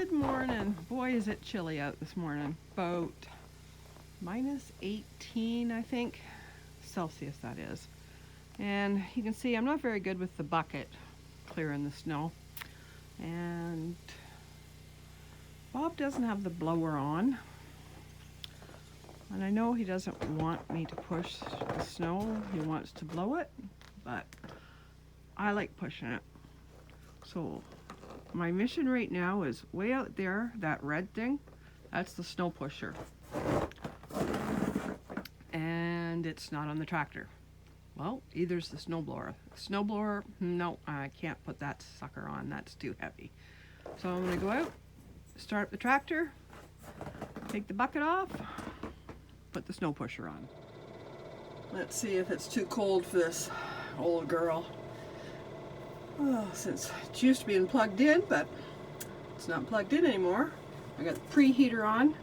Good morning. Boy, is it chilly out this morning. About minus 18, I think, Celsius that is. And you can see I'm not very good with the bucket clearing the snow. And Bob doesn't have the blower on. And I know he doesn't want me to push the snow. He wants to blow it, but I like pushing it. So my mission right now is way out there, that red thing, that's the snow pusher. And it's not on the tractor. Well, either's the snowblower. Snowblower, no, I can't put that sucker on, that's too heavy. So I'm gonna go out, start up the tractor, take the bucket off, put the snow pusher on. Let's see if it's too cold for this old girl. Oh, since it's used to being plugged in, but it's not plugged in anymore. I got the preheater on.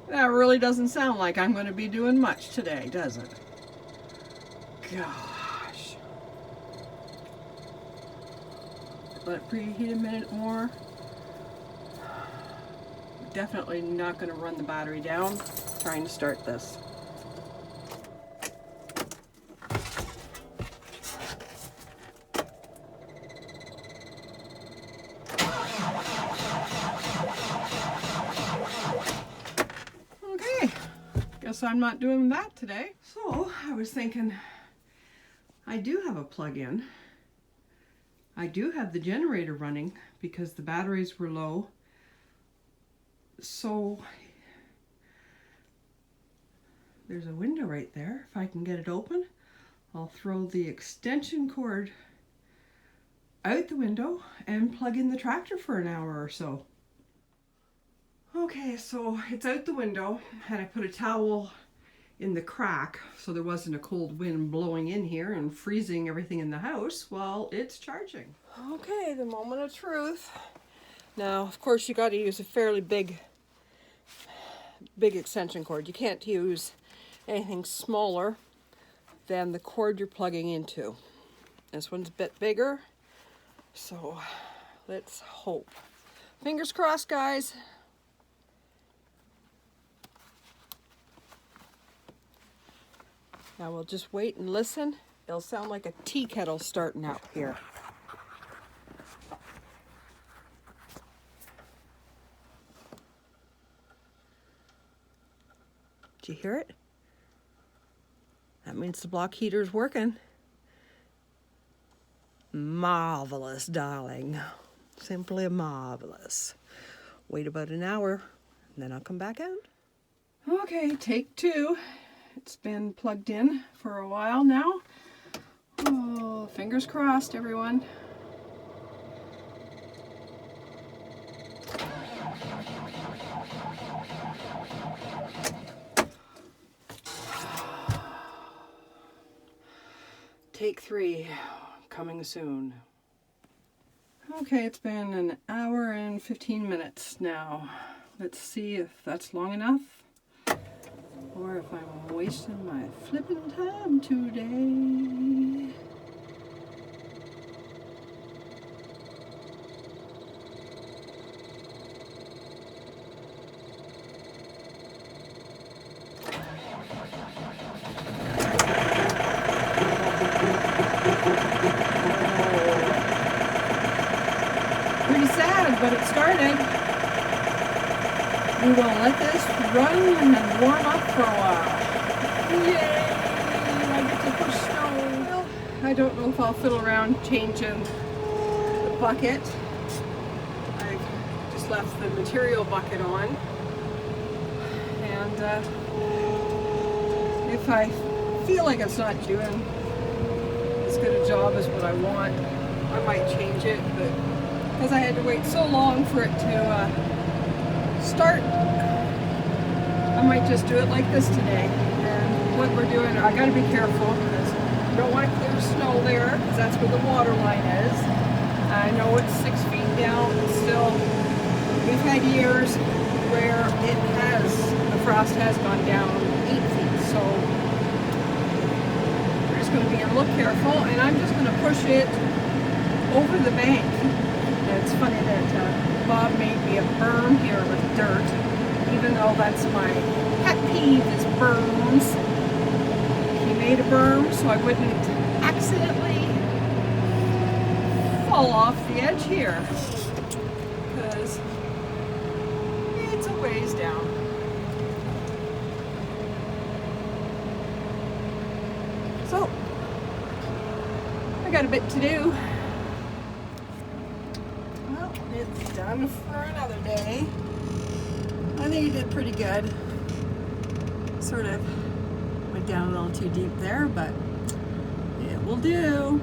That really doesn't sound like I'm going to be doing much today, does it? Gosh. Let it preheat a minute more. Definitely not going to run the battery down trying to start this. Guess I'm not doing that today. So I was thinking, I do have a plug-in. I do have the generator running because the batteries were low. So there's a window right there. If I can get it open, I'll throw the extension cord out the window and plug in the tractor for an hour or so. Okay, so it's out the window and I put a towel in the crack so there wasn't a cold wind blowing in here and freezing everything in the house while it's charging. Okay, the moment of truth. Now, of course, you got to use a fairly big extension cord. You can't use anything smaller than the cord you're plugging into. This one's a bit bigger, so let's hope. Fingers crossed, guys. Now we'll just wait and listen. It'll sound like a tea kettle starting out here. Did you hear it? That means the block heater's working. Marvelous, darling. Simply marvelous. Wait about an hour, and then I'll come back out. Okay, take two. It's been plugged in for a while now. Oh, fingers crossed, everyone. Take three, coming soon. Okay, it's been an hour and 15 minutes now. Let's see if that's long enough. Or if I'm wasting my flippin' time today. Pretty sad, but it started. We will let this run and warm up for a while. Yay! I get to push snow. Well, I don't know if I'll fiddle around changing the bucket. I've just left the material bucket on. And if I feel like it's not doing as good a job as what I want, I might change it. But because I had to wait so long for it to start, I might just do it like this today. And what we're doing, I gotta be careful because I don't want to clear snow there because that's where the water line is. I know it's 6 feet down, but still, we've had years where the frost has gone down 8 feet. So we're just Scooby and look careful, and I'm just going to push it over the bank. And it's funny that Bob made me a berm here with dirt, even though that's my pet peeve is berms. He made a berm so I wouldn't accidentally fall off the edge here, because it's a ways down. So, I got a bit to do. Well, it's done for another day. I think he did pretty good. Sort of went down a little too deep there, but it will do.